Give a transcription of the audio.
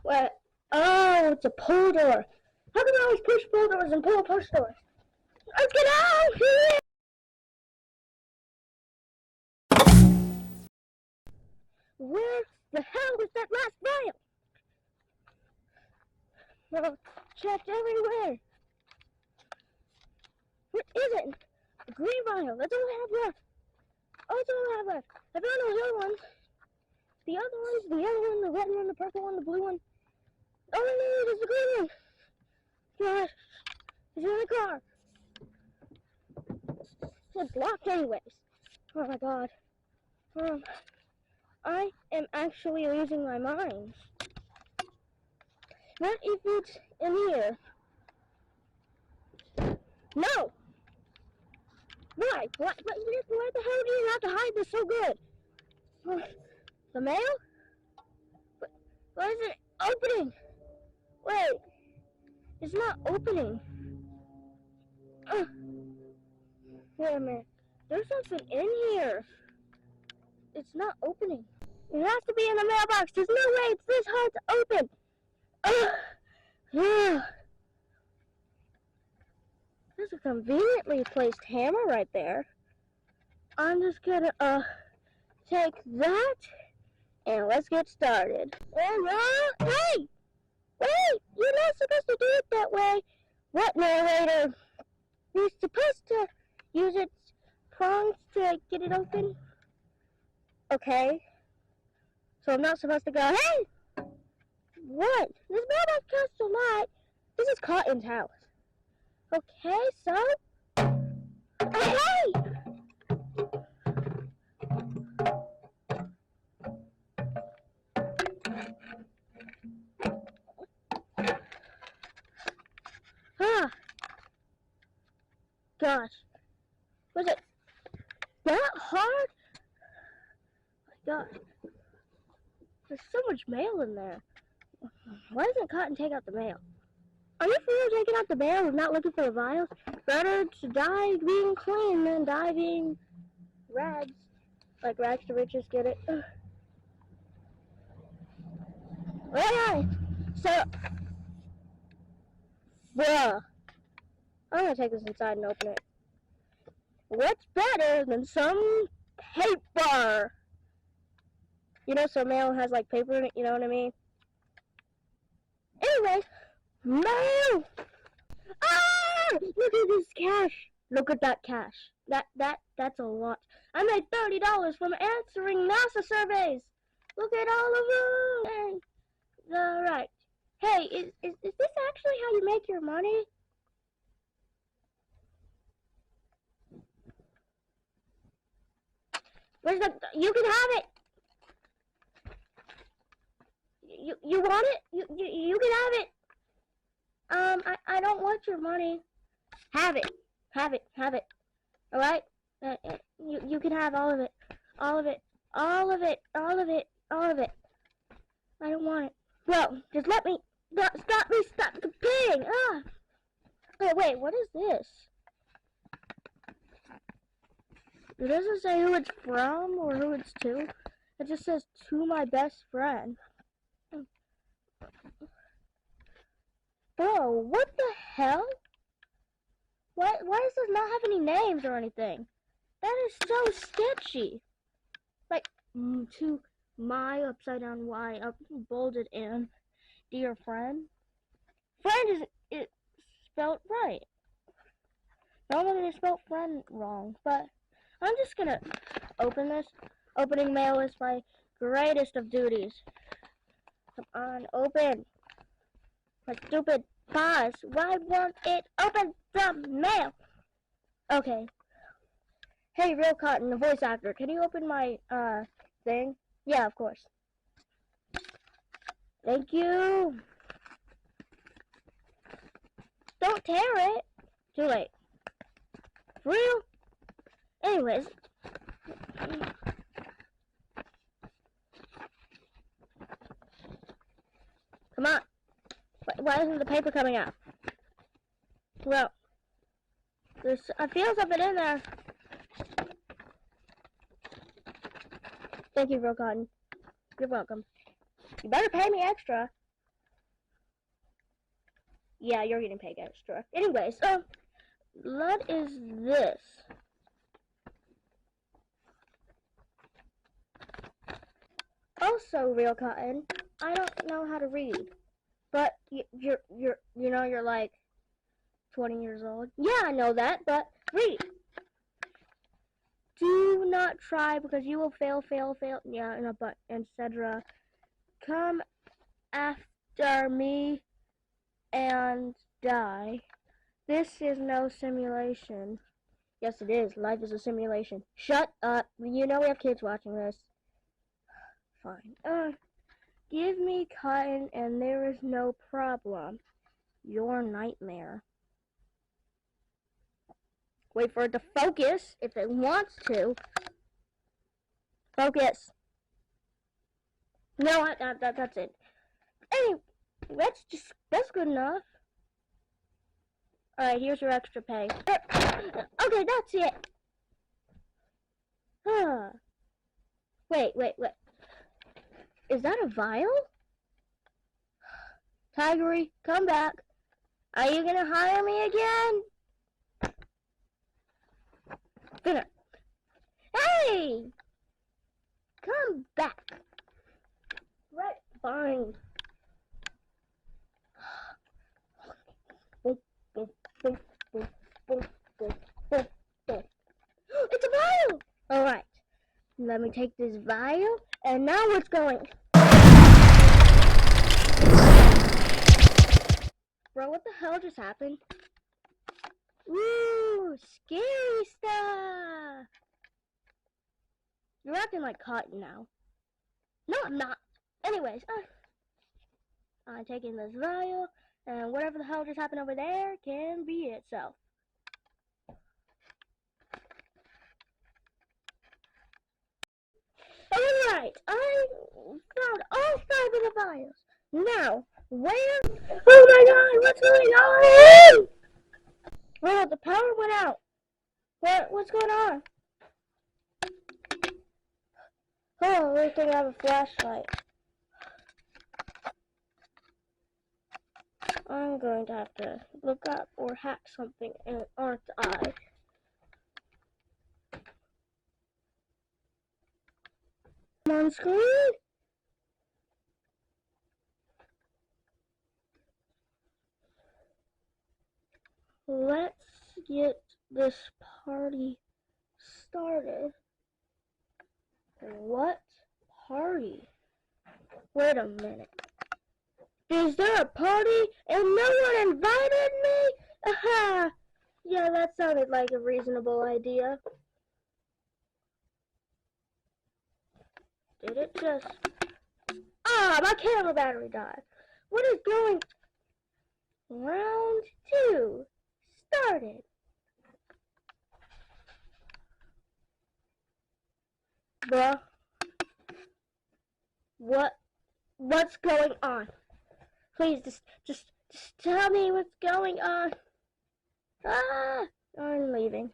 What? Oh, it's a pull door. How come I always push pull doors and pull push doors? Let's get out of here! Where the hell was that last vial? Well, checked everywhere. What is it? A green vial. That's all I have left. Oh, that's all I have left. I found those other ones. The other ones, the yellow one, the red one, the purple one, the blue one. All I need is the green one. Gosh, it's in the car. It's locked anyways. Oh my god. I am actually losing my mind. What if it's in here? No! Why? Why the hell do you have to hide this so good? The mail? Why is it opening? Wait. It's not opening. Wait a minute. There's something in here. It's not opening. It has to be in the mailbox. There's no way it's this hard to open. There's a conveniently placed hammer right there. I'm just gonna take that and let's get started. Hey! Wait! You're not supposed to do it that way. What, narrator? You're supposed to use its prongs to get it open? Okay. So I'm not supposed to go, hey! What? This mailbox costs a lot. This is Cotton's house. Okay, so... hey! Gosh. Was it that hard? Oh my gosh. There's so much mail in there. Why doesn't Cotton take out the mail? Are you for real taking out the mail and not looking for the vials? Better to die being clean than die being rags. Like rags to riches, get it? Alright. So, bruh. I'm gonna take this inside and open it. What's better than some paper? You know, so mail has like paper in it, you know what I mean? Anyway, mail! Ah! Look at this cash. Look at that cash. That's a lot. I made $30 from answering NASA surveys. Look at all of them. Alright. Hey, is this actually how you make your money? Where's the... You can have it. You want it? You can have it. I don't want your money. Have it. Have it. Have it. Alright? You can have all of it. All of it. All of it. All of it. All of it. I don't want it. No, just let me. Stop me. Stop the ping. Ah. Wait, what is this? It doesn't say who it's from or who it's to. It just says, to my best friend. Bro, what the hell? Why does this not have any names or anything? That is so sketchy. Like, to my upside down Y up bolded in, dear friend. Friend is spelled right. Normally they spelled friend wrong, but I'm just gonna open this. Opening mail is my greatest of duties. Come on, open. My stupid paws. Why won't it open the mail? Okay. Hey, Real Cotton, the voice actor, can you open my, thing? Yeah, of course. Thank you. Don't tear it. Too late. For real? Anyways. Come on. Why isn't the paper coming out? Well, I feel something in there. Thank you, Real Cotton. You're welcome. You better pay me extra. Yeah, you're getting paid extra. Anyways, what is this? Also, Real Cotton, I don't know how to read, but you're like 20 years old. Yeah, I know that, but read. Do not try because you will fail. Yeah, and a but, etc. Come after me and die. This is no simulation. Yes, it is. Life is a simulation. Shut up. You know we have kids watching this. Fine. Give me cotton and there is no problem. Your nightmare. Wait for it to focus if it wants to. Focus. No, that's it. Anyway, that's good enough. Alright, here's your extra pay. Okay, that's it. Wait. Is that a vial? Tigery, come back. Are you gonna hire me again? Hey! Come back. Right, fine. It's a vial! Alright, let me take this vial, and now what's going? Bro, what the hell just happened? Ooh, scary stuff! You're acting like Cotton now. No, I'm not. Anyways, I'm taking this vial, and whatever the hell just happened over there can be itself. Alright, I found all 5 of the vials. Now, where? Oh my god, what's going on? Oh, the power went out. What's going on? Oh, we think I have a flashlight. I'm going to have to look up or hack something, aren't I? On screen? Let's get this party started. What party? Wait a minute. Is there a party and no one invited me? Aha! Yeah, that sounded like a reasonable idea. Did it just... Ah, my camera battery died. What is going... Round 2 started. Bruh. What's going on? Please, just tell me what's going on. Ah! I'm leaving.